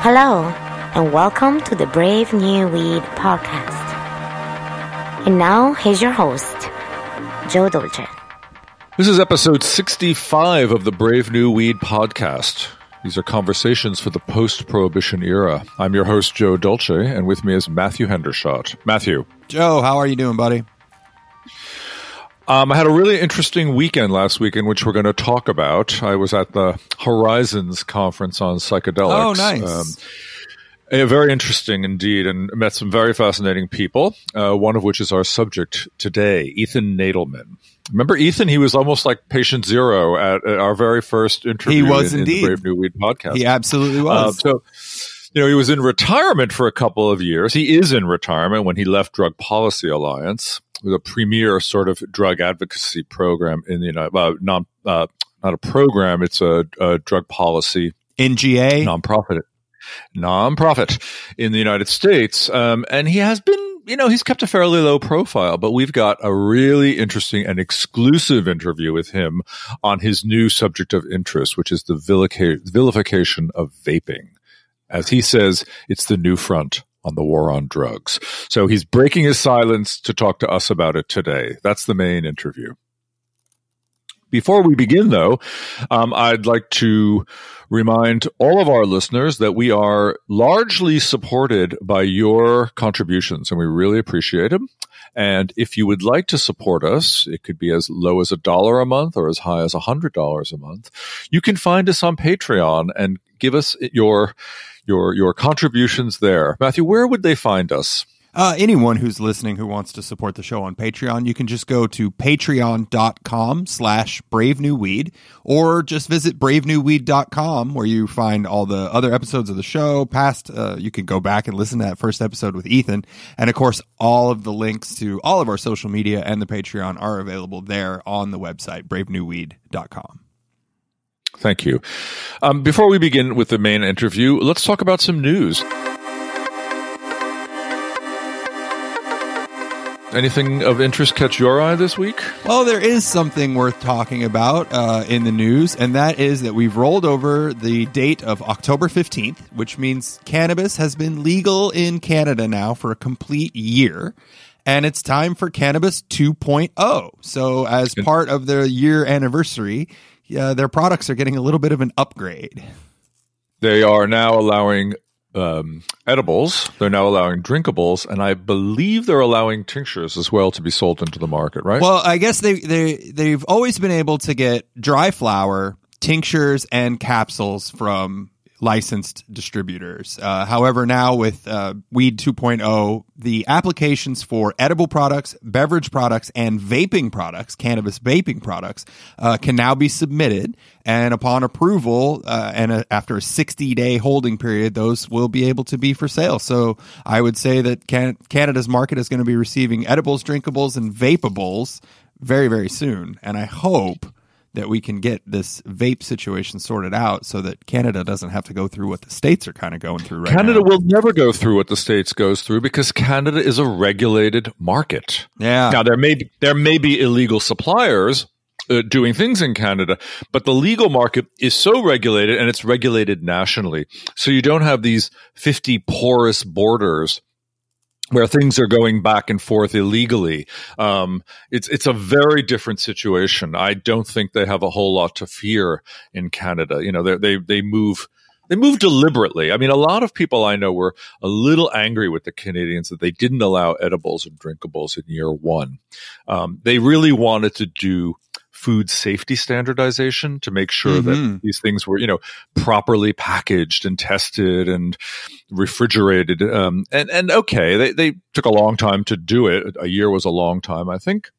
Hello, and welcome to the Brave New Weed podcast. And now, here's your host, Joe Dolce. This is episode 65 of the Brave New Weed podcast. These are conversations for the post-prohibition era. I'm your host, Joe Dolce, and with me is Matthew Hendershot. Matthew. Joe, how are you doing, buddy? I had a really interesting weekend last weekend, which we're going to talk about. I was at the Horizons conference on psychedelics. Oh, nice. Very interesting indeed, and met some very fascinating people, one of which is our subject today, Ethan Nadelmann. Remember Ethan? He was almost like patient zero at our very first interview in the Brave New Weed podcast. He absolutely was. He was in retirement for a couple of years. He is in retirement when he left Drug Policy Alliance, the premier sort of drug advocacy program in the United not a program, it's a drug policy NGA nonprofit in the United States. And he has been, he's kept a fairly low profile, but we've got a really interesting and exclusive interview with him on his new subject of interest, which is the vilification of vaping. As he says, it's the new front on the war on drugs. So he's breaking his silence to talk to us about it today. That's the main interview. Before we begin, though, I'd like to remind all of our listeners that we are largely supported by your contributions, and we really appreciate them. And if you would like to support us, it could be as low as $1 a month or as high as $100 a month. You can find us on Patreon and give us your contributions there. Matthew, where would they find us? Anyone who's listening who wants to support the show on Patreon, you can just go to patreon.com/bravenewweed or just visit bravenewweed.com where you find all the other episodes of the show. You can go back and listen to that first episode with Ethan. And of course, all of the links to all of our social media and the Patreon are available there on the website, bravenewweed.com. Thank you. Before we begin with the main interview, let's talk about some news. Anything of interest catch your eye this week? Well, there is something worth talking about in the news, and that is that we've rolled over the date of October 15th, which means cannabis has been legal in Canada now for a complete year, and it's time for Cannabis 2.0. So as part of their year anniversary, their products are getting a little bit of an upgrade. They are now allowing edibles, they're now allowing drinkables, and I believe they're allowing tinctures as well to be sold into the market, right? Well, I guess they've always been able to get dry flower, tinctures, and capsules from licensed distributors. However, now with Weed 2.0, the applications for edible products, beverage products, and vaping products, cannabis vaping products, can now be submitted. And upon approval, after a 60-day holding period, those will be able to be for sale. So I would say that Canada's market is going to be receiving edibles, drinkables, and vapables very, very soon. And I hope that we can get this vape situation sorted out so that Canada doesn't have to go through what the states are kind of going through right now. Canada will never go through what the states goes through because Canada is a regulated market. Yeah. Now, there may be illegal suppliers doing things in Canada, but the legal market is so regulated, and it's regulated nationally. So you don't have these 50 porous borders where things are going back and forth illegally. It's a very different situation. I don't think they have a whole lot to fear in Canada. They move deliberately. I mean, a lot of people I know were a little angry with the Canadians that they didn't allow edibles and drinkables in year one. They really wanted to do food safety standardization to make sure that these things were, properly packaged and tested and refrigerated. And okay, they took a long time to do it. A year was a long time, I think,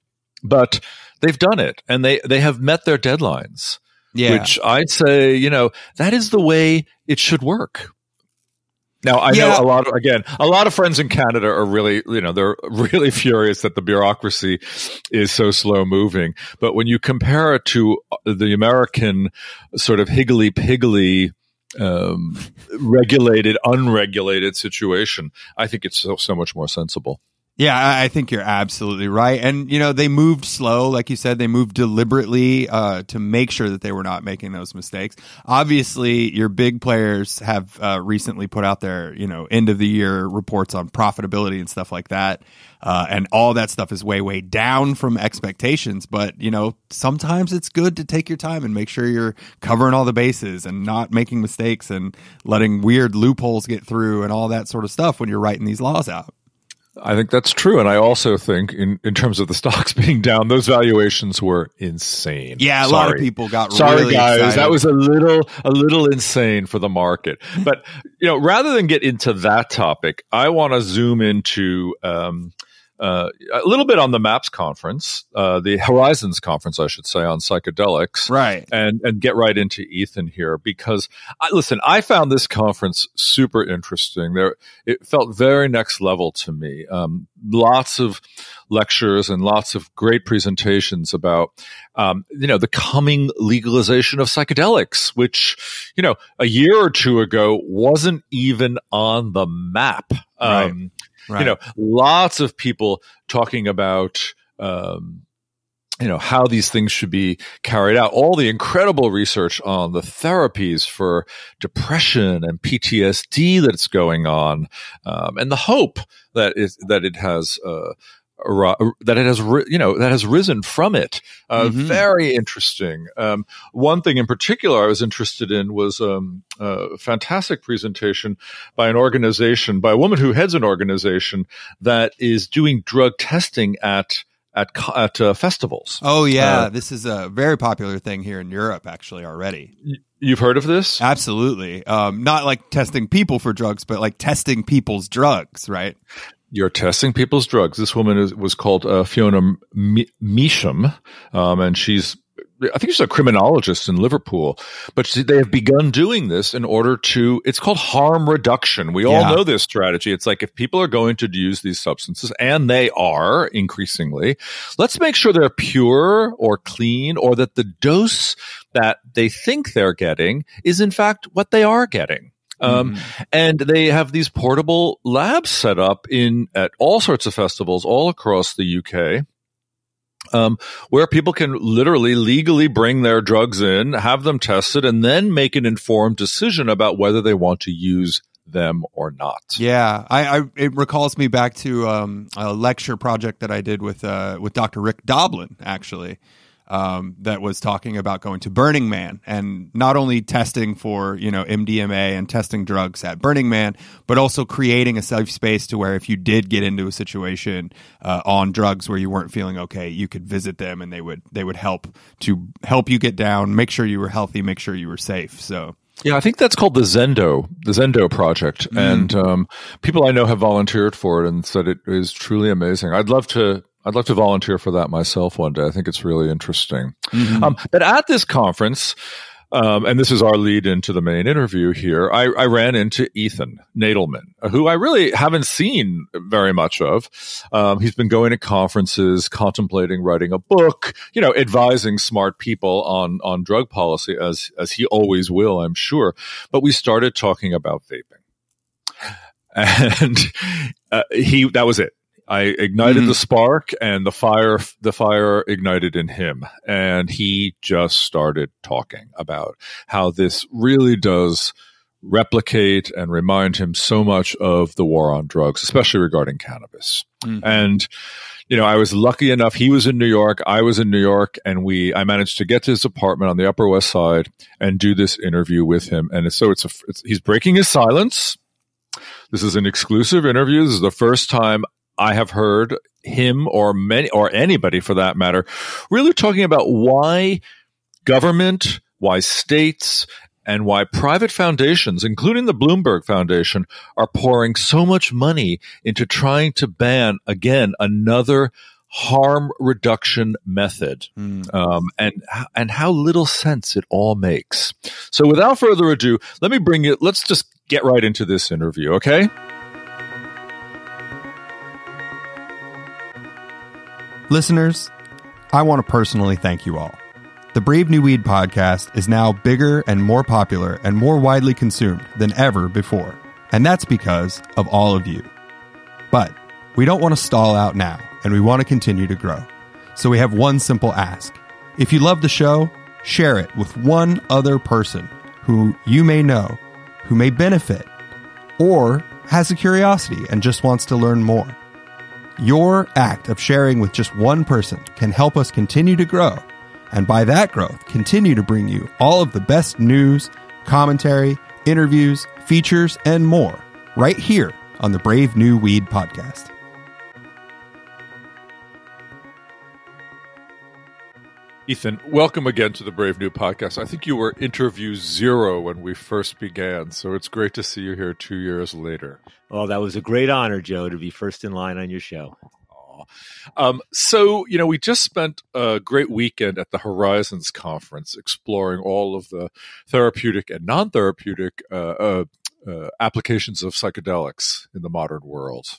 but they've done it, and they have met their deadlines. Yeah. Which I'd say, that is the way it should work. Now, I know a lot of friends in Canada are really, they're really furious that the bureaucracy is so slow moving. But when you compare it to the American sort of higgly-piggly, regulated, unregulated situation, I think it's so much more sensible. Yeah, I think you're absolutely right. And, they moved slow. Like you said, they moved deliberately to make sure that they were not making those mistakes. Obviously, your big players have recently put out their, end of the year reports on profitability and stuff like that. And all that stuff is way, way down from expectations. But, sometimes it's good to take your time and make sure you're covering all the bases and not making mistakes and letting weird loopholes get through and all that sort of stuff when you're writing these laws out. I think that's true. And I also think in terms of the stocks being down, those valuations were insane. Yeah, a lot of people got Sorry, really guys, excited. That was a little insane for the market. But, rather than get into that topic, I want to zoom into a little bit on the MAPS conference, the Horizons conference, I should say, on psychedelics. Right. And get right into Ethan here because, I found this conference super interesting. It felt very next level to me. Lots of lectures and lots of great presentations about, the coming legalization of psychedelics, which, a year or two ago wasn't even on the map. Right. Right. Lots of people talking about, how these things should be carried out. All the incredible research on the therapies for depression and PTSD that's going on, and the hope that it has risen from it. Very interesting. One thing in particular I was interested in was a fantastic presentation by a woman who heads an organization that is doing drug testing at festivals. Oh yeah, this is a very popular thing here in Europe actually already. You've heard of this? Absolutely. Not like testing people for drugs, but like testing people's drugs, right? You're testing people's drugs. This woman was called Fiona Measham, and I think she's a criminologist in Liverpool, but they have begun doing this in order to, it's called harm reduction. We all know this strategy. It's like if people are going to use these substances, and they are increasingly, let's make sure they're pure or clean, or that the dose that they think they're getting is in fact what they are getting. And they have these portable labs set up at all sorts of festivals all across the UK. Where people can literally legally bring their drugs in, have them tested, and then make an informed decision about whether they want to use them or not. Yeah, it recalls me back to a lecture project that I did with Dr. Rick Doblin, actually, that was talking about going to Burning Man and not only testing for, MDMA and testing drugs at Burning Man, but also creating a safe space to where if you did get into a situation on drugs where you weren't feeling okay, you could visit them and they would help you get down, make sure you were healthy, make sure you were safe. So. Yeah, I think that's called the Zendo project. And people I know have volunteered for it and said it is truly amazing. I'd love to volunteer for that myself one day. I think it's really interesting. But at this conference, and this is our lead into the main interview here, I ran into Ethan Nadelmann, who I really haven't seen very much of. He's been going to conferences, contemplating writing a book, advising smart people on drug policy, as he always will, I'm sure. But we started talking about vaping. And that was it. I ignited the spark, and the fire ignited in him, and he just started talking about how this really does replicate and remind him so much of the war on drugs, especially regarding cannabis. And I was lucky enough. He was in New York, I was in New York, and I managed to get to his apartment on the Upper West Side and do this interview with him. And so he's breaking his silence. This is an exclusive interview. This is the first time I have heard him or anybody for that matter really talking about why government, why states, and why private foundations, including the Bloomberg Foundation, are pouring so much money into trying to ban, again, another harm reduction method, and how little sense it all makes. So without further ado, let's just get right into this interview, okay? Listeners, I want to personally thank you all. The Brave New Weed podcast is now bigger and more popular and more widely consumed than ever before. And that's because of all of you. But We don't want to stall out now, and we want to continue to grow. So we have one simple ask. If you love the show, share it with one other person who you may know, who may benefit, or has a curiosity and just wants to learn more. Your act of sharing with just one person can help us continue to grow, and by that growth, continue to bring you all of the best news, commentary, interviews, features, and more right here on the Brave New Weed podcast. Ethan, welcome again to the Brave New podcast. I think you were interview 0 when we first began, so it's great to see you here 2 years later. Well, that was a great honor, Joe, to be first in line on your show. So, we just spent a great weekend at the Horizons Conference exploring all of the therapeutic and non-therapeutic applications of psychedelics in the modern world.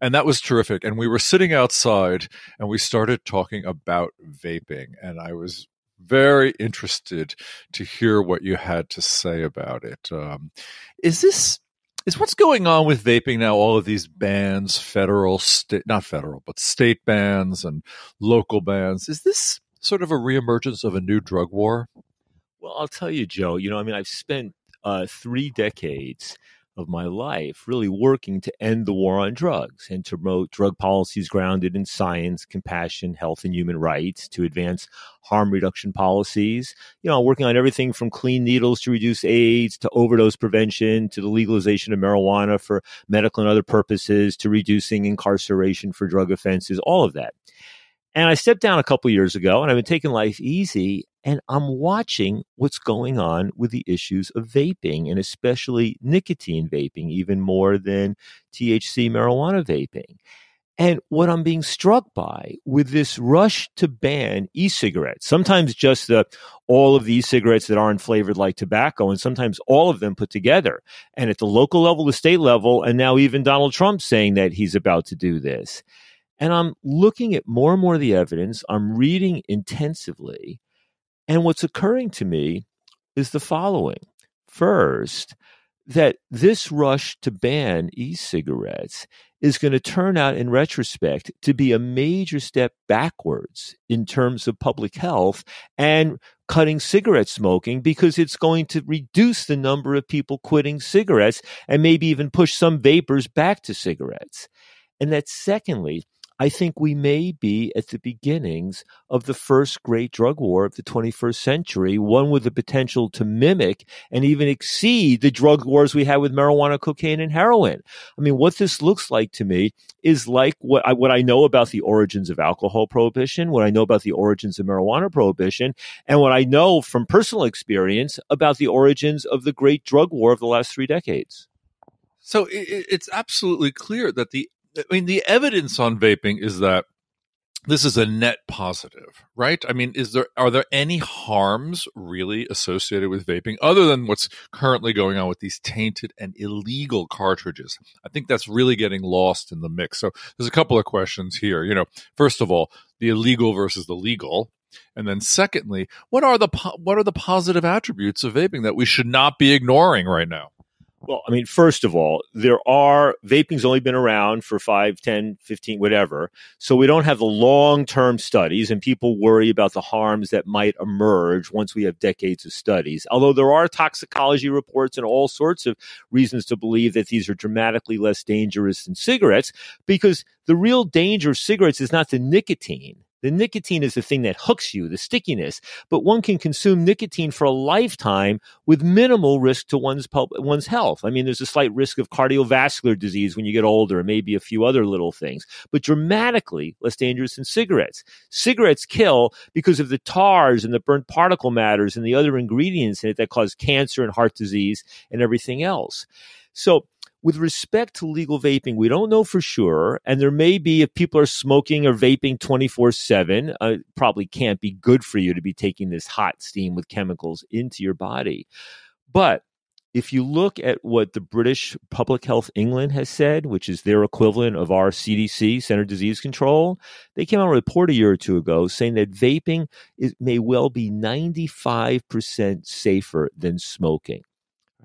And that was terrific. And we were sitting outside and we started talking about vaping. And I was very interested to hear what you had to say about it. Is what's going on with vaping now, all of these bans, not federal, but state bans and local bans, is this sort of a reemergence of a new drug war? Well, I'll tell you, Joe, I've spent 3 decades of my life really working to end the war on drugs and to promote drug policies grounded in science, compassion, health, and human rights, to advance harm reduction policies, working on everything from clean needles to reduce AIDS, to overdose prevention, to the legalization of marijuana for medical and other purposes, to reducing incarceration for drug offenses, all of that. And I stepped down a couple years ago, and I've been taking life easy, and I'm watching what's going on with the issues of vaping, and especially nicotine vaping, even more than THC marijuana vaping. And what I'm being struck by with this rush to ban e-cigarettes, sometimes just all of the e-cigarettes that aren't flavored like tobacco, and sometimes all of them put together. And at the local level, the state level, and now even Donald Trump saying that he's about to do this. And I'm looking at more and more of the evidence. I'm reading intensively. And what's occurring to me is the following. First, that this rush to ban e-cigarettes is going to turn out in retrospect to be a major step backwards in terms of public health and cutting cigarette smoking, because it's going to reduce the number of people quitting cigarettes and maybe even push some vapors back to cigarettes. And that secondly, I think we may be at the beginnings of the first great drug war of the 21st century, one with the potential to mimic and even exceed the drug wars we had with marijuana, cocaine, and heroin. I mean, what this looks like to me is like what I know about the origins of alcohol prohibition, what I know about the origins of marijuana prohibition, and what I know from personal experience about the origins of the great drug war of the last 3 decades. So it's absolutely clear that the evidence on vaping is that this is a net positive, right? I mean, are there any harms really associated with vaping other than what's currently going on with these tainted and illegal cartridges? I think that's really getting lost in the mix. So there's a couple of questions here. First of all, the illegal versus the legal. And then secondly, what are the positive attributes of vaping that we should not be ignoring right now? Well, I mean, first of all, vaping's only been around for 5, 10, 15, whatever. So we don't have the long-term studies, and people worry about the harms that might emerge once we have decades of studies. Although there are toxicology reports and all sorts of reasons to believe that these are dramatically less dangerous than cigarettes, because the real danger of cigarettes is not the nicotine. The nicotine is the thing that hooks you, the stickiness. But one can consume nicotine for a lifetime with minimal risk to one's health. I mean, there's a slight risk of cardiovascular disease when you get older, and maybe a few other little things, but dramatically less dangerous than cigarettes. Cigarettes kill because of the tars and the burnt particle matters and the other ingredients in it that cause cancer and heart disease and everything else. So with respect to legal vaping, we don't know for sure. And there may be, if people are smoking or vaping 24/7, probably can't be good for you to be taking this hot steam with chemicals into your body. But if you look at what the British Public Health England has said, which is their equivalent of our CDC, Center for Disease Control, they came out with a report a year or two ago saying that vaping may well be 95% safer than smoking.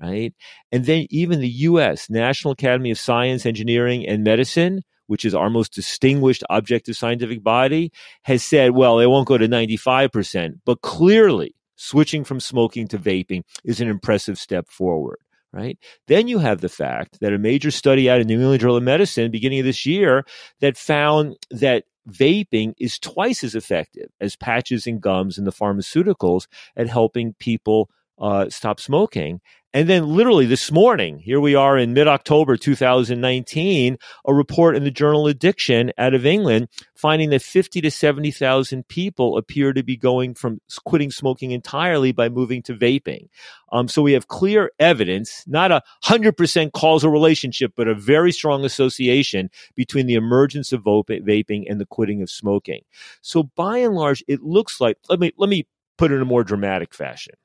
right? And then even the U.S. National Academy of Science, Engineering, and Medicine, which is our most distinguished objective scientific body, has said, well, it won't go to 95%, but clearly switching from smoking to vaping is an impressive step forward, right? Then you have the fact that a major study out of New England Journal of Medicine beginning of this year that found that vaping is twice as effective as patches and gums and the pharmaceuticals at helping people stop smoking. And then literally this morning, here we are in mid-October 2019, a report in the journal Addiction out of England finding that 50 to 70,000 people appear to be going from quitting smoking entirely by moving to vaping. So we have clear evidence, not 100% causal relationship, but a very strong association between the emergence of vaping and the quitting of smoking. So by and large, it looks like, let me put it in a more dramatic fashion.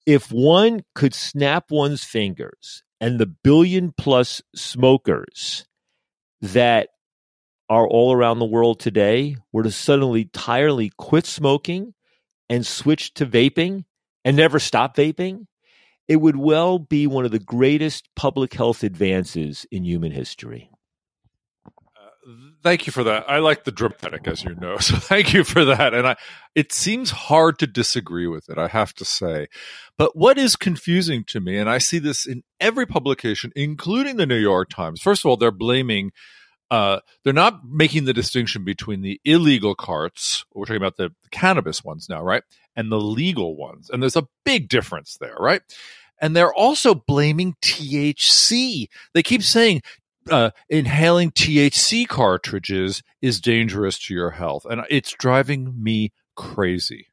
If one could snap one's fingers and the billion-plus smokers that are all around the world today were to suddenly entirely quit smoking and switch to vaping and never stop vaping, it would well be one of the greatest public health advances in human history. Thank you for that. I like the dramatic, as you know. So thank you for that. And it seems hard to disagree with it, I have to say. But what is confusing to me, and I see this in every publication, including the New York Times. First of all, they're blaming, they're not making the distinction between the illegal carts, we're talking about the cannabis ones now, right? And the legal ones. And there's a big difference there, right? And they're also blaming THC. They keep saying, inhaling THC cartridges is dangerous to your health. And it's driving me crazy.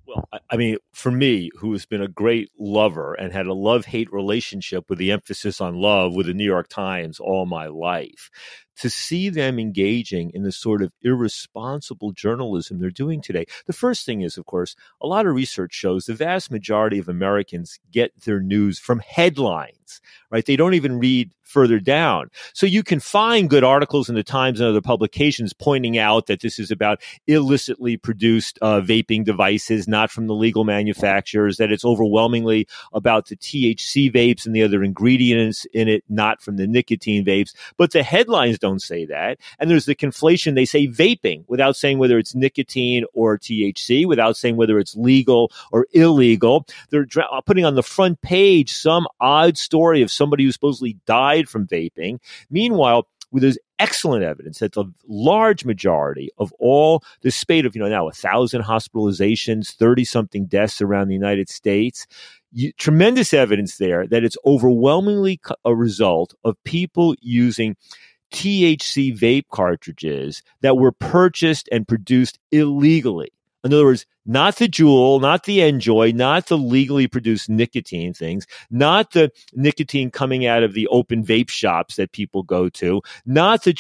Well, I mean, for me, who has been a great lover and had a love-hate relationship with the emphasis on love with the New York Times all my life, to see them engaging in the sort of irresponsible journalism they're doing today. The first thing is, of course, a lot of research shows the vast majority of Americans get their news from headlines, right? They don't even read further down. So you can find good articles in the Times and other publications pointing out that this is about illicitly produced vaping devices, not from the legal manufacturers, that it's overwhelmingly about the THC vapes and the other ingredients in it, not from the nicotine vapes. But the headlines don't say that. And there's the conflation. They say vaping without saying whether it's nicotine or THC, without saying whether it's legal or illegal. They're putting on the front page some odd story of somebody who supposedly died from vaping. Meanwhile, there's excellent evidence that the large majority of all the spate of, now 1,000 hospitalizations, 30-something deaths around the United States, tremendous evidence there that it's overwhelmingly a result of people using THC vape cartridges that were purchased and produced illegally. In other words, not the Juul, not the Enjoy, not the legally produced nicotine things, not the nicotine coming out of the open vape shops that people go to, not the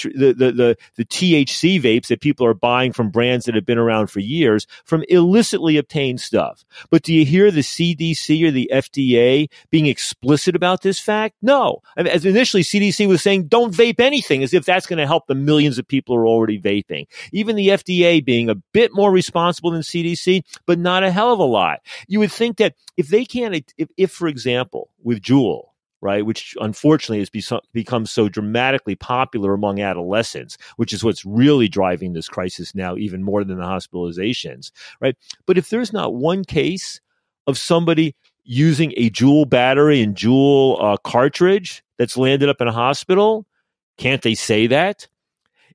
THC vapes that people are buying from brands that have been around for years, from illicitly obtained stuff. But do you hear the CDC or the FDA being explicit about this fact? No. I mean, as initially CDC was saying, don't vape anything, as if that's going to help the millions of people who are already vaping. Even the FDA being a bit more responsible than CDC, but not a hell of a lot. You would think that if they can't, if for example, with Juul, right, which unfortunately has become so dramatically popular among adolescents, which is what's really driving this crisis now, even more than the hospitalizations, right? But if there's not one case of somebody using a Juul battery and Juul cartridge that's landed up in a hospital, can't they say that?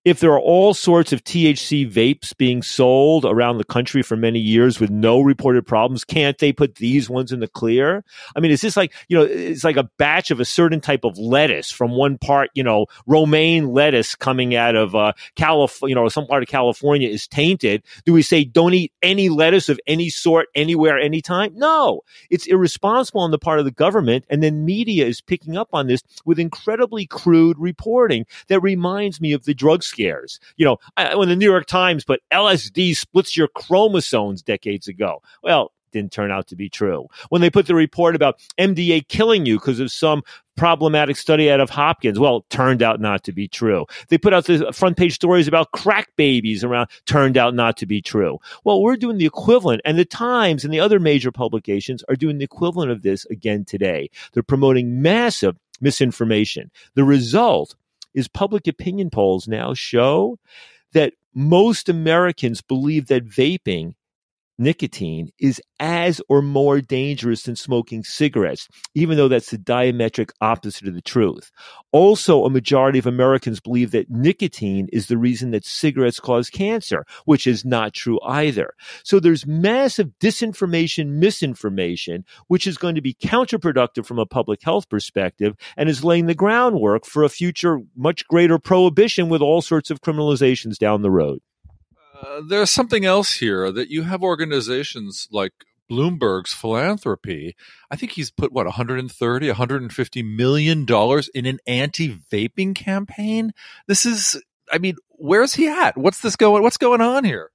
If there are all sorts of THC vapes being sold around the country for many years with no reported problems, can't they put these ones in the clear? I mean, is this like, it's like a batch of a certain type of lettuce from one part, romaine lettuce coming out of California, some part of California is tainted. Do we say don't eat any lettuce of any sort, anywhere, anytime? No, it's irresponsible on the part of the government. And then media is picking up on this with incredibly crude reporting that reminds me of the drug scares. When the New York Times put LSD splits your chromosomes decades ago. Well, didn't turn out to be true. When they put the report about MDA killing you because of some problematic study out of Hopkins, well, turned out not to be true. They put out the front page stories about crack babies around, turned out not to be true. Well, we're doing the equivalent, and the Times and the other major publications are doing the equivalent of this again today. They're promoting massive misinformation. The result is public opinion polls now show that most Americans believe that vaping nicotine is as or more dangerous than smoking cigarettes, even though that's the diametric opposite of the truth. Also, a majority of Americans believe that nicotine is the reason that cigarettes cause cancer, which is not true either. So there's massive disinformation, misinformation, which is going to be counterproductive from a public health perspective and is laying the groundwork for a future much greater prohibition with all sorts of criminalizations down the road. There's something else here that you have organizations like Bloomberg's philanthropy. I think he's put, what, $150 million in an anti-vaping campaign? This is, I mean, where's he at? What's going on here?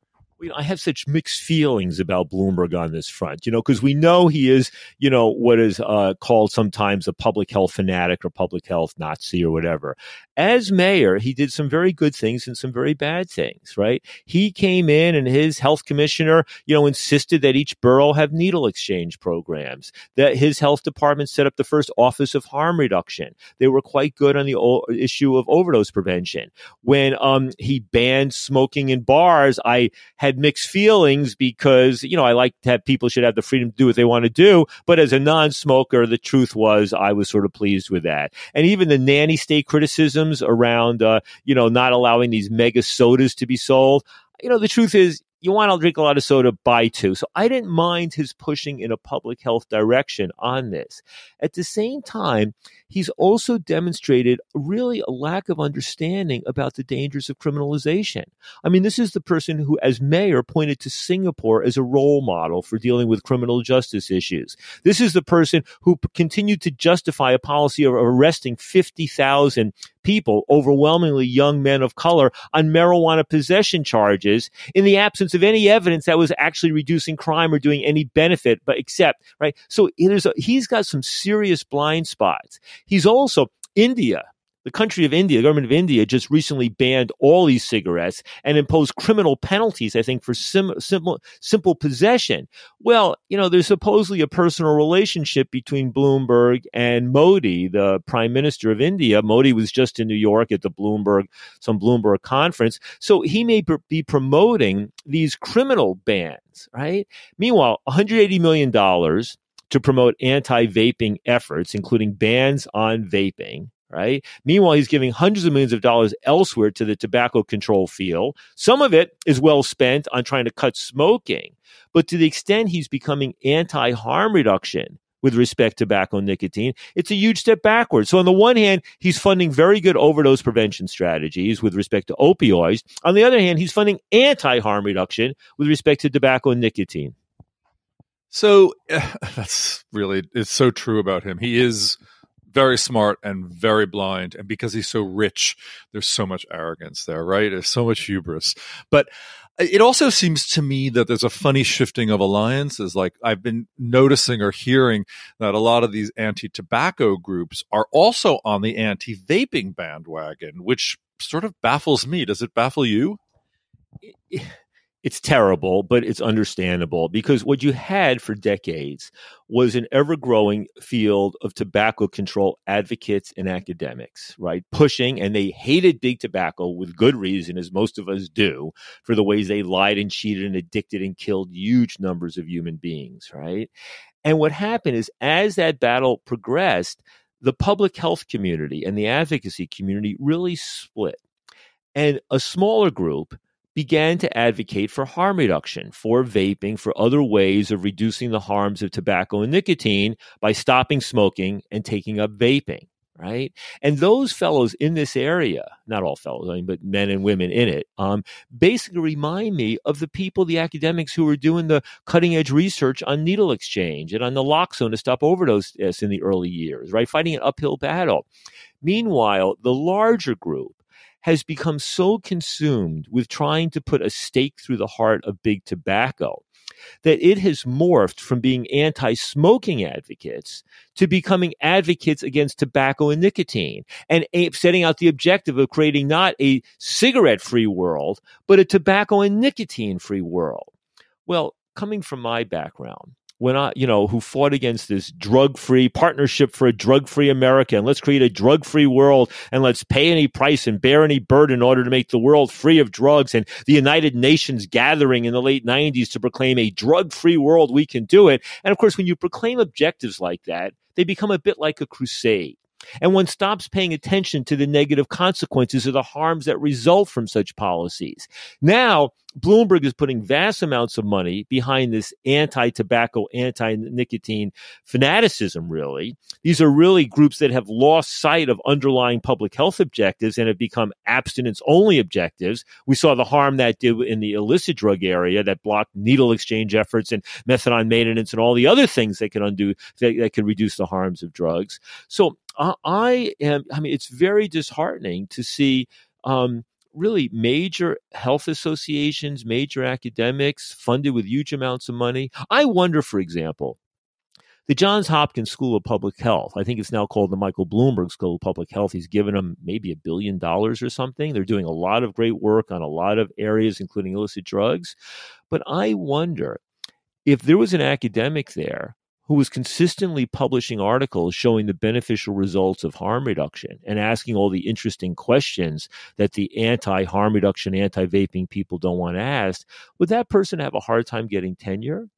I have such mixed feelings about Bloomberg on this front, because we know he is, what is called sometimes a public health fanatic or public health Nazi or whatever. As mayor, he did some very good things and some very bad things, right? He came in and his health commissioner, insisted that each borough have needle exchange programs, that his health department set up the first office of harm reduction. They were quite good on the issue of overdose prevention. When he banned smoking in bars, I had mixed feelings because, I like to have people should have the freedom to do what they want to do. But as a non-smoker, the truth was I was sort of pleased with that. And even the nanny state criticisms around, not allowing these mega sodas to be sold. The truth is, you want to drink a lot of soda, buy two. So I didn't mind his pushing in a public health direction on this. At the same time, he's also demonstrated really a lack of understanding about the dangers of criminalization. I mean, this is the person who, as mayor, pointed to Singapore as a role model for dealing with criminal justice issues. This is the person who continued to justify a policy of arresting 50,000 people, overwhelmingly young men of color, on marijuana possession charges in the absence of any evidence that was actually reducing crime or doing any benefit, but except, right? So he's got some serious blind spots. He's also India. The country of India, the government of India, just recently banned all these cigarettes and imposed criminal penalties, I think, for simple possession. Well, there's supposedly a personal relationship between Bloomberg and Modi, the prime minister of India. Modi was just in New York at some Bloomberg conference. So he may be promoting these criminal bans, right? Meanwhile, $180 million to promote anti-vaping efforts, including bans on vaping. Right. Meanwhile, he's giving hundreds of millions of dollars elsewhere to the tobacco control field. Some of it is well spent on trying to cut smoking. But to the extent he's becoming anti-harm reduction with respect to tobacco and nicotine, it's a huge step backwards. So on the one hand, he's funding very good overdose prevention strategies with respect to opioids. On the other hand, he's funding anti-harm reduction with respect to tobacco and nicotine. So it's so true about him. He is very smart and very blind. And because he's so rich, there's so much arrogance there, right? There's so much hubris. But it also seems to me that there's a funny shifting of alliances. Like I've been noticing or hearing that a lot of these anti-tobacco groups are also on the anti-vaping bandwagon, which sort of baffles me. Does it baffle you? It's terrible, but it's understandable because what you had for decades was an ever-growing field of tobacco control advocates and academics, right? Pushing, and they hated big tobacco with good reason, as most of us do, for the ways they lied and cheated and addicted and killed huge numbers of human beings, right? And what happened is as that battle progressed, the public health community and the advocacy community really split. And a smaller group began to advocate for harm reduction, for vaping, for other ways of reducing the harms of tobacco and nicotine by stopping smoking and taking up vaping, right? And those fellows in this area, not all fellows, but men and women in it, basically remind me of the people, the academics who were doing the cutting edge research on needle exchange and on naloxone to stop overdose deaths in the early years, right? Fighting an uphill battle. Meanwhile, the larger group has become so consumed with trying to put a stake through the heart of big tobacco that it has morphed from being anti-smoking advocates to becoming advocates against tobacco and nicotine, and setting out the objective of creating not a cigarette-free world, but a tobacco and nicotine-free world. Well, coming from my background, when who fought against this drug-free partnership for a drug-free America, and let's create a drug-free world, and let's pay any price and bear any burden in order to make the world free of drugs, and the United Nations gathering in the late 90s to proclaim a drug-free world, we can do it. And of course, when you proclaim objectives like that, they become a bit like a crusade. And one stops paying attention to the negative consequences or the harms that result from such policies. Now, Bloomberg is putting vast amounts of money behind this anti-tobacco, anti-nicotine fanaticism, really. These are really groups that have lost sight of underlying public health objectives and have become abstinence-only objectives. We saw the harm that did in the illicit drug area that blocked needle exchange efforts and methadone maintenance and all the other things that could reduce the harms of drugs. So it's very disheartening to see really major health associations, major academics funded with huge amounts of money. I wonder, for example, the Johns Hopkins School of Public Health, I think it's now called the Michael Bloomberg School of Public Health. He's given them maybe $1 billion or something. They're doing a lot of great work on a lot of areas, including illicit drugs. But I wonder if there was an academic there who was consistently publishing articles showing the beneficial results of harm reduction and asking all the interesting questions that the anti-harm reduction, anti-vaping people don't want to ask, would that person have a hard time getting tenure?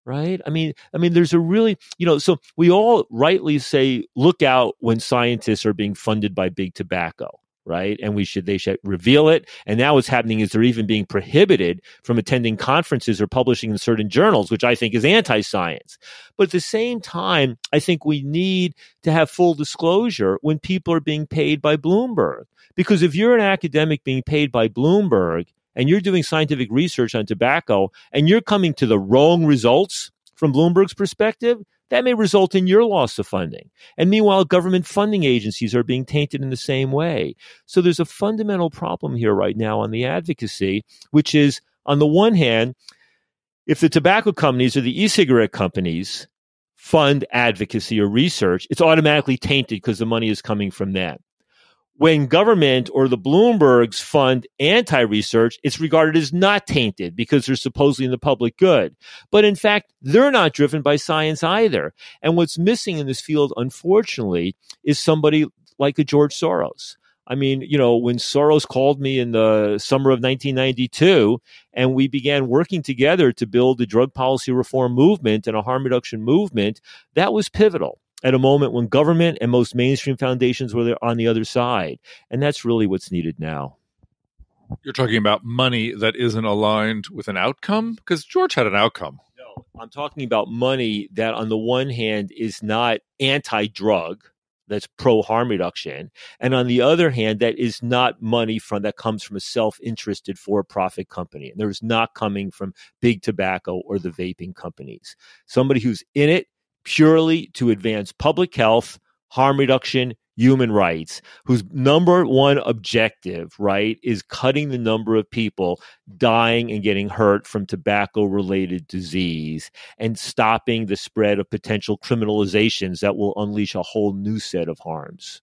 Right? I mean, there's a really, so we all rightly say, look out when scientists are being funded by big tobacco. Right. And they should reveal it. And now what's happening is they're even being prohibited from attending conferences or publishing in certain journals, which I think is anti-science. But at the same time, I think we need to have full disclosure when people are being paid by Bloomberg. Because if you're an academic being paid by Bloomberg and you're doing scientific research on tobacco and you're coming to the wrong results from Bloomberg's perspective, that may result in your loss of funding. And meanwhile, government funding agencies are being tainted in the same way. So there's a fundamental problem here right now on the advocacy, which is, on the one hand, if the tobacco companies or the e-cigarette companies fund advocacy or research, it's automatically tainted because the money is coming from them. When government or the Bloombergs fund anti-research, it's regarded as not tainted because they're supposedly in the public good. But in fact, they're not driven by science either. And what's missing in this field, unfortunately, is somebody like a George Soros. I mean, when Soros called me in the summer of 1992 and we began working together to build a drug policy reform movement and a harm reduction movement, that was pivotal at a moment when government and most mainstream foundations were on the other side. And that's really what's needed now. You're talking about money that isn't aligned with an outcome? Because George had an outcome. No, I'm talking about money that on the one hand is not anti-drug, that's pro-harm reduction, and on the other hand, that is not money that comes from a self-interested for-profit company. And there's not coming from big tobacco or the vaping companies. Somebody who's in it purely to advance public health, harm reduction, human rights, whose number one objective, right, is cutting the number of people dying and getting hurt from tobacco-related disease and stopping the spread of potential criminalizations that will unleash a whole new set of harms.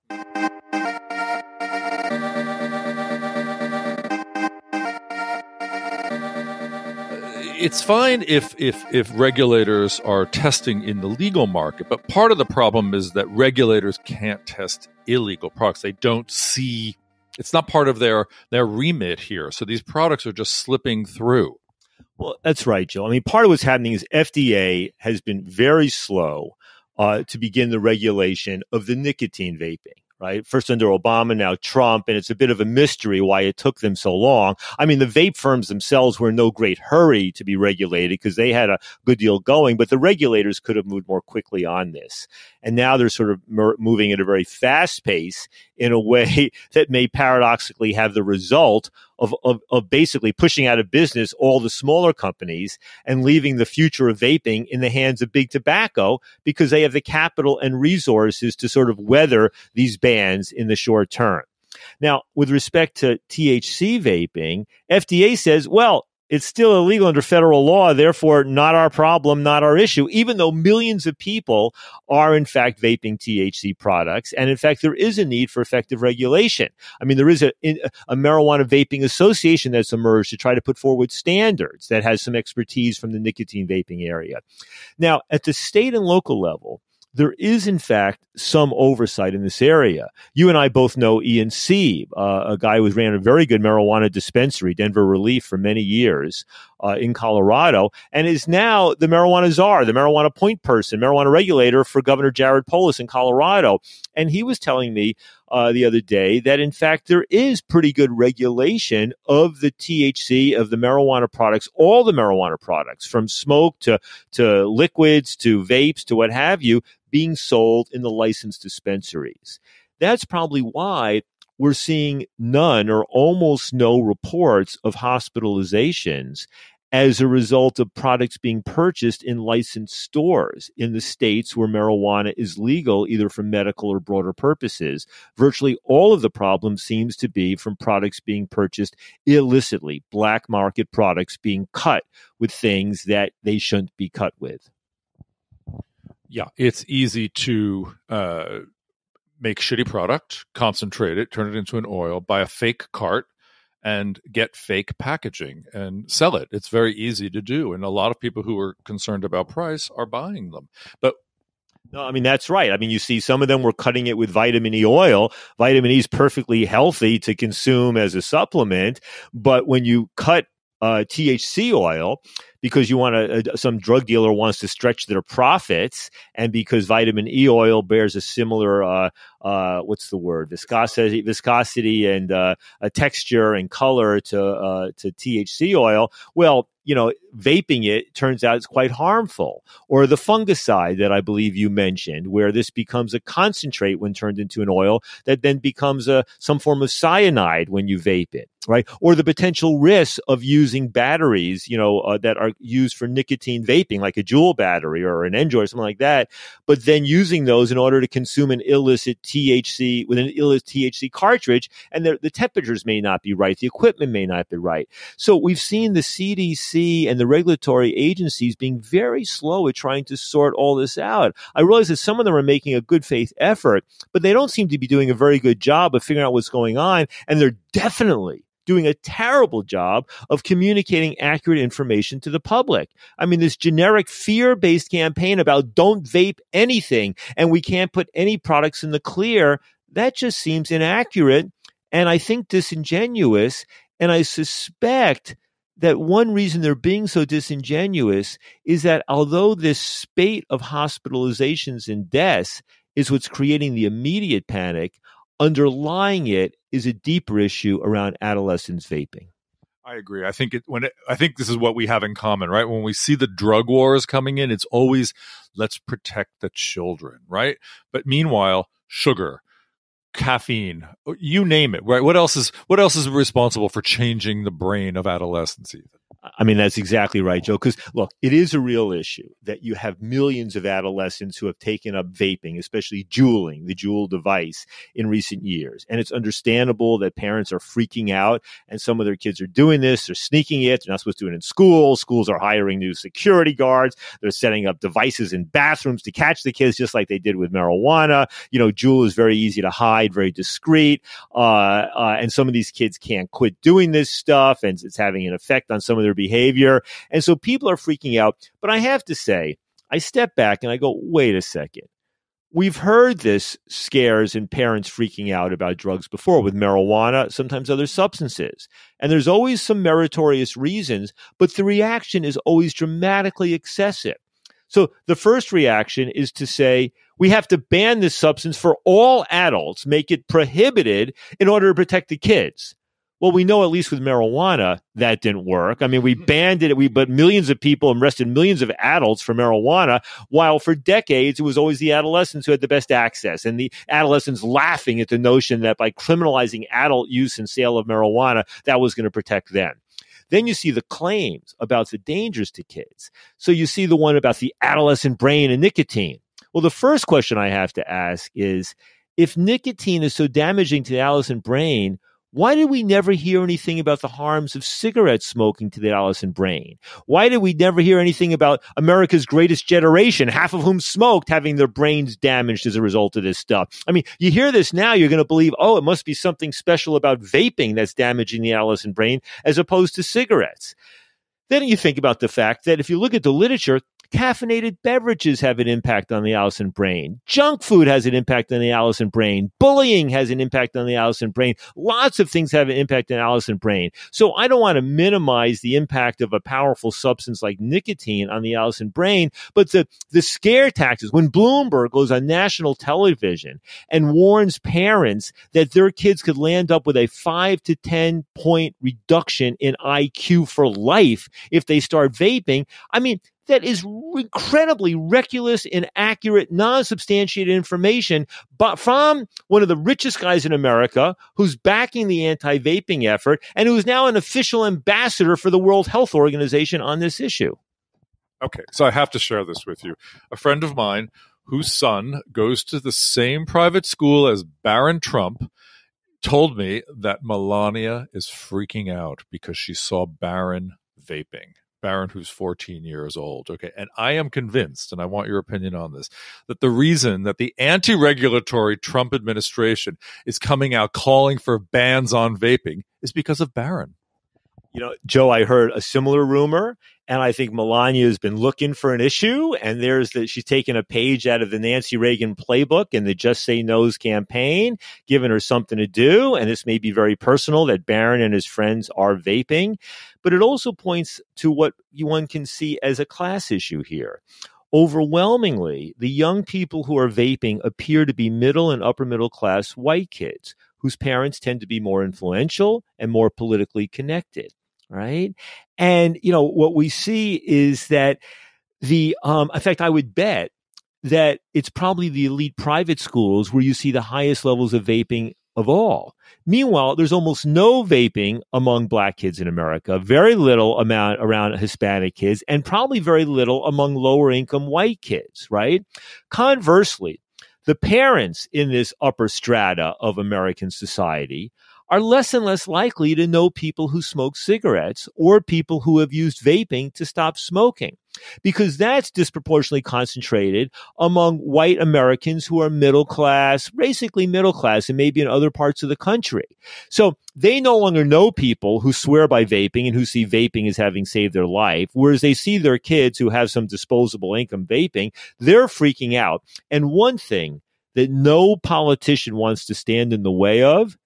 It's fine if regulators are testing in the legal market, but part of the problem is that regulators can't test illegal products. They don't see, it's not part of their remit here. So these products are just slipping through. Well, that's right, Joe. I mean, part of what's happening is FDA has been very slow to begin the regulation of the nicotine vaping. Right? First under Obama, now Trump, and it's a bit of a mystery why it took them so long. I mean, the vape firms themselves were in no great hurry to be regulated because they had a good deal going, but the regulators could have moved more quickly on this. And now they're sort of moving at a very fast pace in a way that may paradoxically have the result of basically pushing out of business all the smaller companies and leaving the future of vaping in the hands of big tobacco because they have the capital and resources to sort of weather these bans in the short term. Now, with respect to THC vaping, FDA says, well, it's still illegal under federal law, therefore not our problem, not our issue, even though millions of people are in fact vaping THC products. And in fact, there is a need for effective regulation. I mean, there is a marijuana vaping association that's emerged to try to put forward standards that has some expertise from the nicotine vaping area. Now, at the state and local level, there is, in fact, some oversight in this area. You and I both know Ian Sieb, a guy who ran a very good marijuana dispensary, Denver Relief, for many years in Colorado, and is now the marijuana czar, the marijuana point person, marijuana regulator for Governor Jared Polis in Colorado. And he was telling me the other day that, in fact, there is pretty good regulation of the THC of the marijuana products, all the marijuana products, from smoke to liquids to vapes to what have you, being sold in the licensed dispensaries. That's probably why we're seeing none or almost no reports of hospitalizations as a result of products being purchased in licensed stores in the states where marijuana is legal, either for medical or broader purposes. Virtually all of the problem seems to be from products being purchased illicitly, black market products being cut with things that they shouldn't be cut with. Yeah, it's easy to make shitty product, concentrate it, turn it into an oil, buy a fake cart, and get fake packaging and sell it. It's very easy to do. And a lot of people who are concerned about price are buying them. But no, I mean, that's right. I mean, you see some of them were cutting it with vitamin E oil. Vitamin E is perfectly healthy to consume as a supplement. But when you cut THC oil, because you want some drug dealer wants to stretch their profits, and because vitamin E oil bears a similar viscosity and a texture and color to THC oil. Well, vaping it turns out it's quite harmful. Or the fungicide that I believe you mentioned, where this becomes a concentrate when turned into an oil that then becomes some form of cyanide when you vape it, right? Or the potential risk of using batteries, that are used for nicotine vaping, like a Juul battery or an Enjoy or something like that, but then using those in order to consume an illicit THC with an illicit THC cartridge, and the temperatures may not be right, the equipment may not be right. So we've seen the CDC and the regulatory agencies being very slow at trying to sort all this out. I realize that some of them are making a good faith effort, but they don't seem to be doing a very good job of figuring out what's going on, and they're definitely doing a terrible job of communicating accurate information to the public. I mean, this generic fear-based campaign about don't vape anything and we can't put any products in the clear, that just seems inaccurate and I think disingenuous. And I suspect that one reason they're being so disingenuous is that although this spate of hospitalizations and deaths is what's creating the immediate panic, underlying it is a deeper issue around adolescents vaping. I agree. I think this is what we have in common, right? When we see the drug wars coming in, it's always let's protect the children, right? But meanwhile, sugar, caffeine, you name it, right? What else is responsible for changing the brain of adolescents, Ethan? I mean, that's exactly right, Joe. Because look, it is a real issue that you have millions of adolescents who have taken up vaping, especially juuling, the Juul device, in recent years. And it's understandable that parents are freaking out and some of their kids are doing this. They're sneaking it. They're not supposed to do it in school. Schools are hiring new security guards. They're setting up devices in bathrooms to catch the kids, just like they did with marijuana. Juul is very easy to hide, very discreet. And some of these kids can't quit doing this stuff, and it's having an effect on some of their behavior. And so people are freaking out. But I have to say, I step back and I go, wait a second. We've heard this scares and parents freaking out about drugs before with marijuana, sometimes other substances. And there's always some meritorious reasons, but the reaction is always dramatically excessive. So the first reaction is to say, we have to ban this substance for all adults, make it prohibited in order to protect the kids. Well, we know at least with marijuana that didn't work. I mean, we banned it, but millions of people arrested millions of adults for marijuana, while for decades it was always the adolescents who had the best access, and the adolescents laughing at the notion that by criminalizing adult use and sale of marijuana, that was going to protect them. Then you see the claims about the dangers to kids. So you see the one about the adolescent brain and nicotine. Well, the first question I have to ask is, if nicotine is so damaging to the adolescent brain, Why did we never hear anything about the harms of cigarette smoking to the adolescent brain? Why did we never hear anything about America's greatest generation, half of whom smoked, having their brains damaged as a result of this stuff? I mean, you hear this now, you're going to believe, oh, it must be something special about vaping that's damaging the adolescent brain as opposed to cigarettes. Then you think about the fact that if you look at the literature, caffeinated beverages have an impact on the adolescent brain. Junk food has an impact on the adolescent brain. Bullying has an impact on the adolescent brain. Lots of things have an impact on the adolescent brain. So I don't want to minimize the impact of a powerful substance like nicotine on the adolescent brain, but the scare tactics, when Bloomberg goes on national television and warns parents that their kids could land up with a 5 to 10 point reduction in IQ for life if they start vaping, I mean, that is incredibly reckless, inaccurate, non-substantiated information, but from one of the richest guys in America who's backing the anti-vaping effort and who is now an official ambassador for the World Health Organization on this issue. Okay, so I have to share this with you. A friend of mine whose son goes to the same private school as Baron Trump told me that Melania is freaking out because she saw Baron vaping. Baron, who's 14 years old. Okay. And I am convinced, and I want your opinion on this, that the reason that the anti-regulatory Trump administration is coming out calling for bans on vaping is because of Baron. You know, Joe, I heard a similar rumor, and I think Melania has been looking for an issue, and she's taken a page out of the Nancy Reagan playbook and the Just Say No's campaign, giving her something to do. And this may be very personal that Barron and his friends are vaping, but it also points to what one can see as a class issue here. Overwhelmingly, the young people who are vaping appear to be middle and upper middle class white kids whose parents tend to be more influential and more politically connected. Right. And, you know, what we see is that in fact, I would bet that it's probably the elite private schools where you see the highest levels of vaping of all. Meanwhile, there's almost no vaping among Black kids in America, very little amount around Hispanic kids, and probably very little among lower income white kids. Right. Conversely, the parents in this upper strata of American society are less and less likely to know people who smoke cigarettes or people who have used vaping to stop smoking, because that's disproportionately concentrated among white Americans who are middle class, basically middle class, and maybe in other parts of the country. So they no longer know people who swear by vaping and who see vaping as having saved their life, whereas they see their kids who have some disposable income vaping, they're freaking out. And one thing that no politician wants to stand in the way of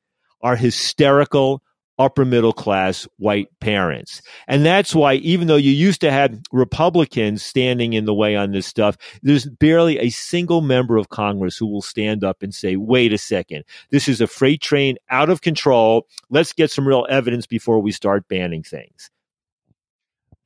are hysterical upper middle class white parents. And that's why, even though you used to have Republicans standing in the way on this stuff, there's barely a single member of Congress who will stand up and say, wait a second, this is a freight train out of control. Let's get some real evidence before we start banning things.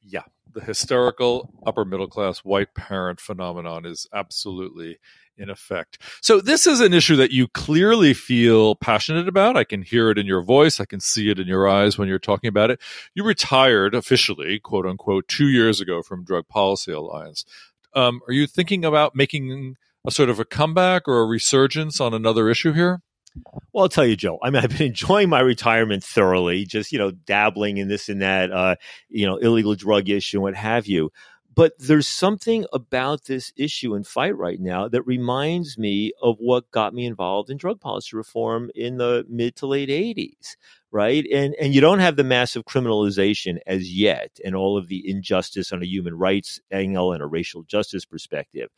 Yeah, the hysterical upper middle class white parent phenomenon is absolutely in effect. So this is an issue that you clearly feel passionate about. I can hear it in your voice. I can see it in your eyes when you're talking about it. You retired officially, quote unquote, 2 years ago from Drug Policy Alliance. Are you thinking about making a sort of a comeback or a resurgence on another issue here? Well, I'll tell you, Joe, I mean, I've been enjoying my retirement thoroughly, just, you know, dabbling in this and that, illegal drug issue and what have you. But there's something about this issue and fight right now that reminds me of what got me involved in drug policy reform in the mid to late 80s, right? And you don't have the massive criminalization as yet and all of the injustice on a human rights angle and a racial justice perspective.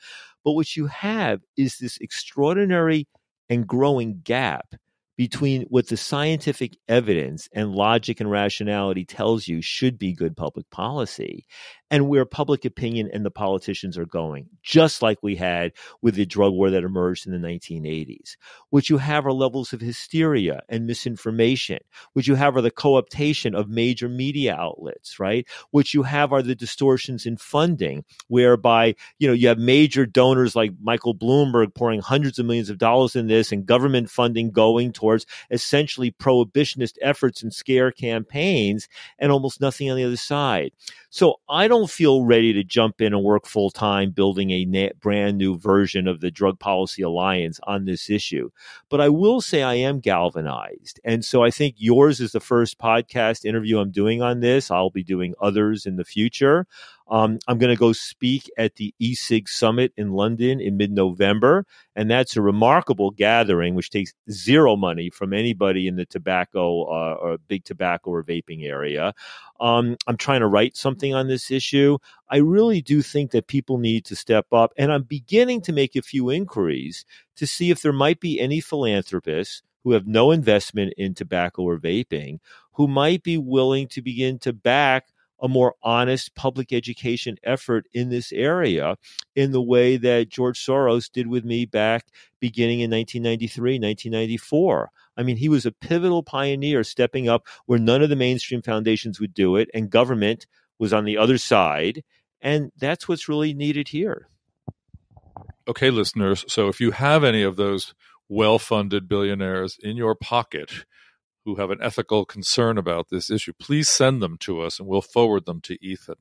But what you have is this extraordinary and growing gap between what the scientific evidence and logic and rationality tells you should be good public policy and where public opinion and the politicians are going, just like we had with the drug war that emerged in the 1980s. What you have are levels of hysteria and misinformation. What you have are the co-optation of major media outlets, right? What you have are the distortions in funding, whereby, you know, you have major donors like Michael Bloomberg pouring hundreds of millions of dollars in this and government funding going towards essentially prohibitionist efforts and scare campaigns and almost nothing on the other side. So I don't feel ready to jump in and work full time building a brand new version of the Drug Policy Alliance on this issue. But I will say I am galvanized. And so I think yours is the first podcast interview I'm doing on this. I'll be doing others in the future. I'm going to go speak at the e-cig summit in London in mid-November. And that's a remarkable gathering, which takes zero money from anybody in the tobacco or big tobacco or vaping area. I'm trying to write something on this issue. I really do think that people need to step up. And I'm beginning to make a few inquiries to see if there might be any philanthropists who have no investment in tobacco or vaping who might be willing to begin to back a more honest public education effort in this area in the way that George Soros did with me back beginning in 1993, 1994. I mean, he was a pivotal pioneer stepping up where none of the mainstream foundations would do it, and government was on the other side. And that's what's really needed here. Okay, listeners. So if you have any of those well-funded billionaires in your pocket who have an ethical concern about this issue, please send them to us and we'll forward them to Ethan.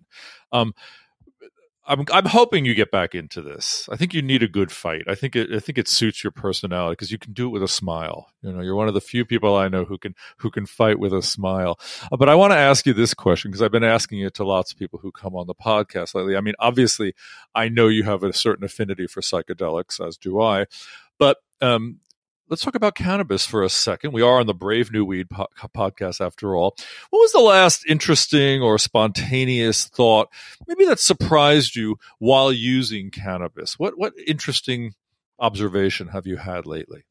I'm hoping you get back into this. I think you need a good fight. I think it suits your personality because you can do it with a smile. You know, you're one of the few people I know who can fight with a smile. But I want to ask you this question because I've been asking it to lots of people who come on the podcast lately. I mean, obviously, I know you have a certain affinity for psychedelics, as do I. But let's talk about cannabis for a second. We are on the Brave New Weed podcast after all. What was the last interesting or spontaneous thought, maybe that surprised you while using cannabis? What interesting observation have you had lately?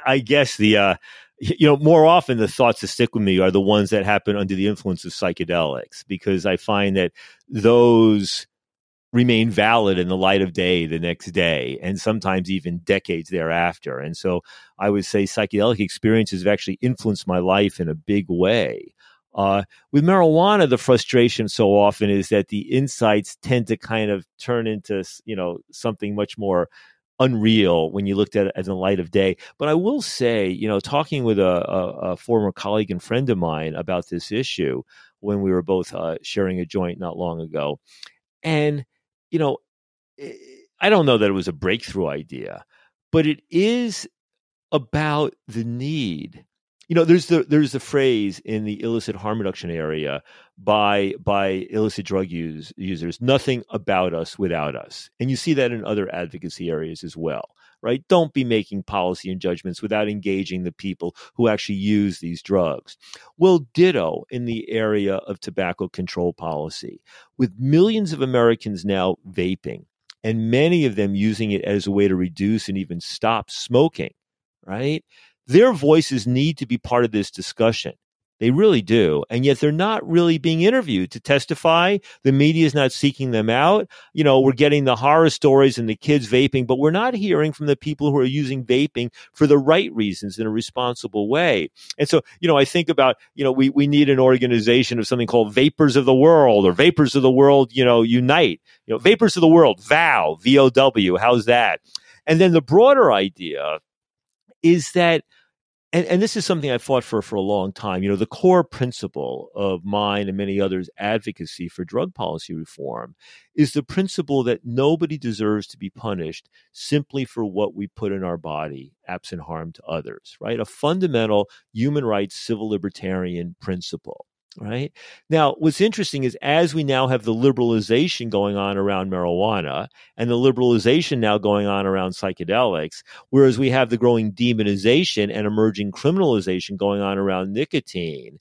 I guess more often the thoughts that stick with me are the ones that happen under the influence of psychedelics, because I find that those remain valid in the light of day the next day, and sometimes even decades thereafter. And so I would say psychedelic experiences have actually influenced my life in a big way. With marijuana, the frustration so often is that the insights tend to kind of turn into, something much more unreal when you looked at it as in the light of day. But I will say, talking with a former colleague and friend of mine about this issue when we were both sharing a joint not long ago, and I don't know that it was a breakthrough idea, but it is about the need. There's the phrase in the illicit harm reduction area by illicit drug users, nothing about us without us. And you see that in other advocacy areas as well, right? Don't be making policy and judgments without engaging the people who actually use these drugs. Well, ditto in the area of tobacco control policy. With millions of Americans now vaping, and many of them using it as a way to reduce and even stop smoking, right? Their voices need to be part of this discussion. They really do. And yet they're not really being interviewed to testify. The media is not seeking them out. We're getting the horror stories and the kids vaping, but we're not hearing from the people who are using vaping for the right reasons in a responsible way. And so, I think about, we need an organization of something called Vapors of the World, or Vapors of the World, Unite. Vapors of the World, VOW, VOW. How's that? And then the broader idea is that, and this is something I've fought for a long time, the core principle of mine and many others' advocacy for drug policy reform is the principle that nobody deserves to be punished simply for what we put in our body, absent harm to others, right? A fundamental human rights, civil libertarian principle. Right? Now, what's interesting is as we now have the liberalization going on around marijuana and the liberalization now going on around psychedelics, whereas we have the growing demonization and emerging criminalization going on around nicotine,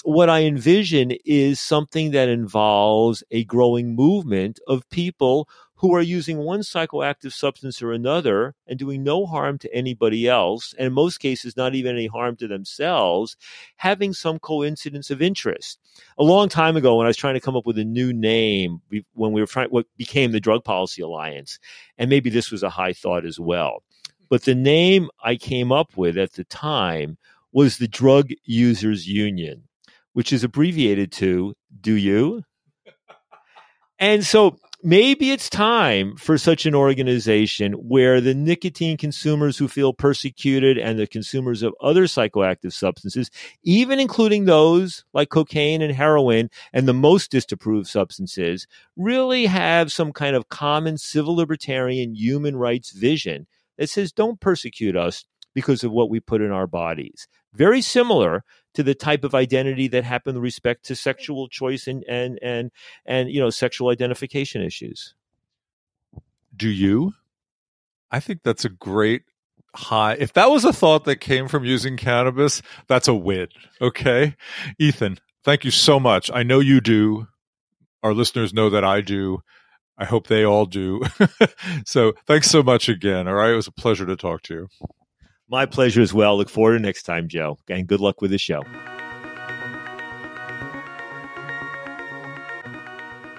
what I envision is something that involves a growing movement of people who are using one psychoactive substance or another and doing no harm to anybody else, and in most cases, not even any harm to themselves, having some coincidence of interest. A long time ago, when I was trying to come up with a new name, when we were trying what became the Drug Policy Alliance, and maybe this was a high thought as well, but the name I came up with at the time was the Drug Users Union, which is abbreviated to Do You? And so maybe it's time for such an organization where the nicotine consumers who feel persecuted and the consumers of other psychoactive substances, even including those like cocaine and heroin and the most disapproved substances, really have some kind of common civil libertarian human rights vision that says, don't persecute us because of what we put in our bodies. Very similar to the type of identity that happened with respect to sexual choice and sexual identification issues. Do you? I think that's a great high. If that was a thought that came from using cannabis, that's a win. Okay, Ethan, thank you so much. I know you do. Our listeners know that I do. I hope they all do. So thanks so much again. All right, it was a pleasure to talk to you. My pleasure as well. Look forward to next time, Joe. And good luck with the show.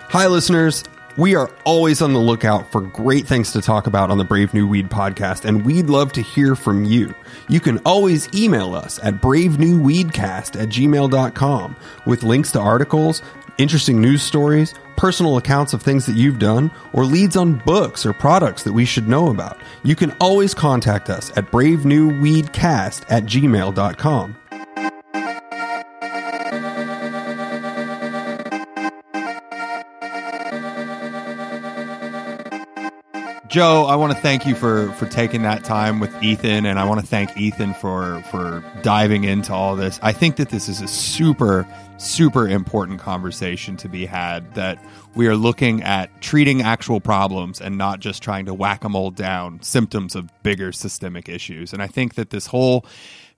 Hi, listeners. We are always on the lookout for great things to talk about on the Brave New Weed podcast, and we'd love to hear from you. You can always email us at bravenewweedcast@gmail.com with links to articles, interesting news stories, personal accounts of things that you've done, or leads on books or products that we should know about. You can always contact us at bravenewweedcast@gmail.com. Joe, I want to thank you for taking that time with Ethan, and I want to thank Ethan for diving into all this. I think that this is a super, super important conversation to be had, that we are looking at treating actual problems and not just trying to whack-a-mole down symptoms of bigger systemic issues. And I think that this whole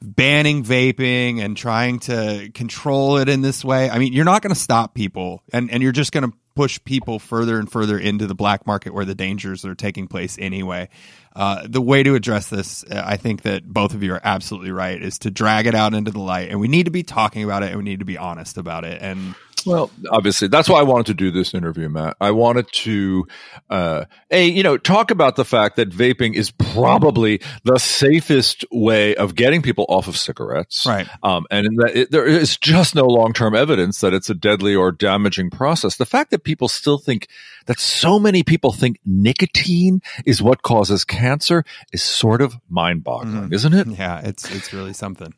banning vaping and trying to control it in this way, I mean, you're not going to stop people, and you're just going to push people further and further into the black market where the dangers are taking place anyway. The way to address this, I think that both of you are absolutely right, is to drag it out into the light. And we need to be talking about it, and we need to be honest about it. And well, obviously, that's why I wanted to do this interview, Matt. I wanted to, talk about the fact that vaping is probably the safest way of getting people off of cigarettes. Right. And in that there is just no long-term evidence that it's a deadly or damaging process. The fact that people still think that so many people think nicotine is what causes cancer is sort of mind-boggling, isn't it? Yeah, it's really something.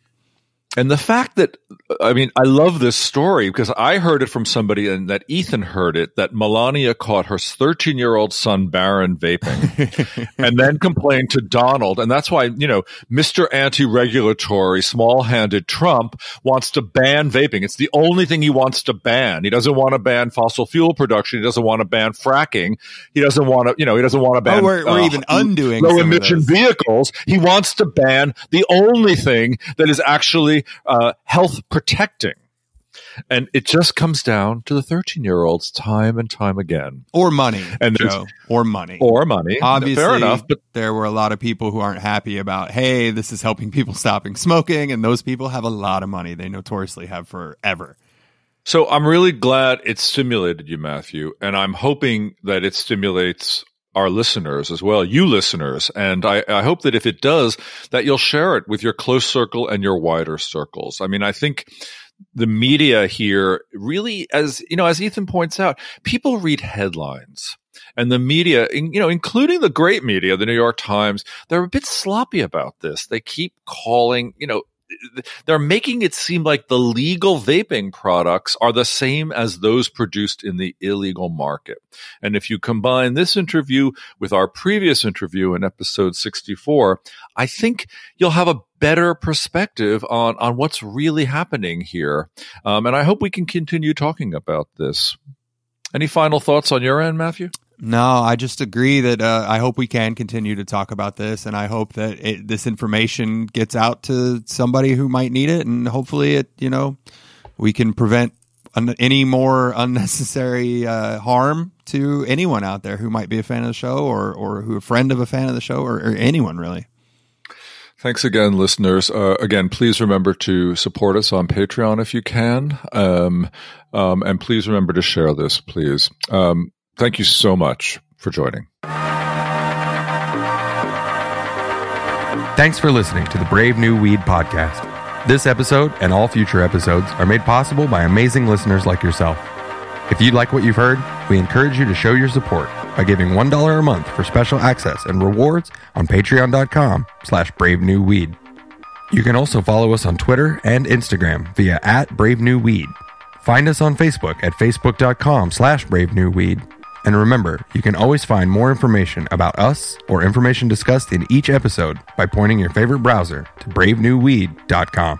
And the fact that, I mean, I love this story because I heard it from somebody, and that Ethan heard it, that Melania caught her 13-year-old son, Barron, vaping and then complained to Donald. And that's why, Mr. Anti-Regulatory, small-handed Trump wants to ban vaping. It's the only thing he wants to ban. He doesn't want to ban fossil fuel production. He doesn't want to ban fracking. He doesn't want to, he doesn't want to ban we're even undoing low-emission vehicles. He wants to ban the only thing that is actually health protecting. And it just comes down to the 13-year-olds time and time again. Or money, Joe. Or money. Obviously, fair enough. But there were a lot of people who aren't happy about, hey, this is helping people stopping smoking. And those people have a lot of money. They notoriously have forever. So I'm really glad it stimulated you, Matthew. And I'm hoping that it stimulates our listeners as well, you listeners. And I hope that if it does, that you'll share it with your close circle and your wider circles. I mean, I think the media here really, as Ethan points out, people read headlines. And the media, including the great media, the New York Times, they're a bit sloppy about this. They keep calling, they're making it seem like the legal vaping products are the same as those produced in the illegal market. And if you combine this interview with our previous interview in episode 64, I think you'll have a better perspective on what's really happening here. And I hope we can continue talking about this. Any final thoughts on your end, Matthew? No, I just agree that I hope we can continue to talk about this, and I hope that this information gets out to somebody who might need it, and hopefully we can prevent any more unnecessary harm to anyone out there who might be a fan of the show or who a friend of a fan of the show or anyone really. Thanks again, listeners. Again, please remember to support us on Patreon if you can, and please remember to share this, please. Thank you so much for joining. Thanks for listening to the Brave New Weed podcast. This episode and all future episodes are made possible by amazing listeners like yourself. If you like what you've heard, we encourage you to show your support by giving $1 a month for special access and rewards on patreon.com/bravenewweed. You can also follow us on Twitter and Instagram via @bravenewweed. Find us on Facebook at facebook.com/bravenewweed. And remember, you can always find more information about us or information discussed in each episode by pointing your favorite browser to bravenewweed.com.